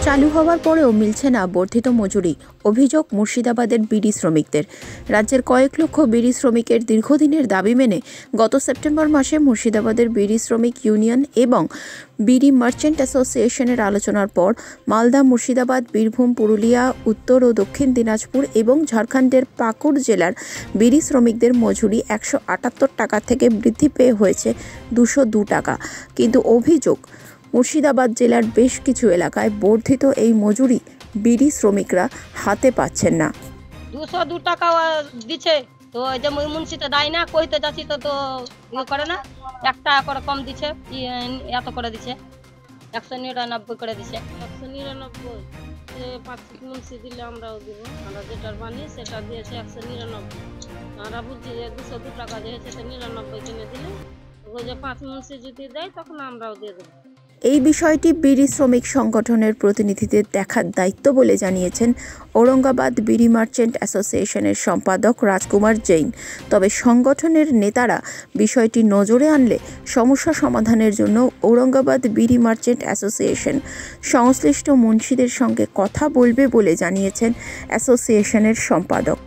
চালু হওয়ার পরেও মিলছে না বর্ধিত মজুরি। অভিযোগ মুর্শিদাবাদের বিড়ি শ্রমিকদের। রাজ্যের কয়েক লক্ষ বিড়ি শ্রমিকের দীর্ঘদিনের দাবি মেনে গত সেপ্টেম্বর মাসে মুর্শিদাবাদের বিড়ি শ্রমিক ইউনিয়ন এবং বিড়ি মার্চেন্ট অ্যাসোসিয়েশনের আলোচনার পর মালদা, মুর্শিদাবাদ, বীরভূম, পুরুলিয়া, উত্তর ও দক্ষিণ দিনাজপুর এবং ঝাড়খণ্ডের পাকুড় জেলার বিড়ি শ্রমিকদের মজুরি 178 টাকা থেকে বৃদ্ধি পেয়ে হয়েছে 202 টাকা। কিন্তু অভিযোগ, মুর্শিদাবাদ জেলার বেশ কিছু এলাকায় বর্ধিত এই মজুরি বিড়ি শ্রমিকরা হাতে পাচ্ছেন না। 202 টাকা দিচ্ছে, তো যে মুন্সিটা দেয় না, কইতে যাচ্ছি তো ইয়ে করে না, 1 টাকা করে কম দিচ্ছে, এত করে দিচ্ছে, 199 করে দিচ্ছে। 199 5 মুন্সি দিলে আমরাও দিব, আমরা যেটা বানি সেটা দিয়েছে 199। আমরা বলছি যে 202 টাকা দিয়েছে, 99 কিনে দিলে ওই যে 5 মুন্সি যদি দেয় তখন আমরাও দিয়ে দেবো। এই বিষয়টি বিড়ি শ্রমিক সংগঠনের প্রতিনিধিদের দেখার দায়িত্ব বলে জানিয়েছেন ঔরঙ্গাবাদ বিড়ি মার্চেন্ট অ্যাসোসিয়েশনের সম্পাদক রাজকুমার জৈন। তবে সংগঠনের নেতারা বিষয়টি নজরে আনলে সমস্যা সমাধানের জন্য ঔরঙ্গাবাদ বিড়ি মার্চেন্ট অ্যাসোসিয়েশন সংশ্লিষ্ট মুন্সিদের সঙ্গে কথা বলবে বলে জানিয়েছেন অ্যাসোসিয়েশনের সম্পাদক।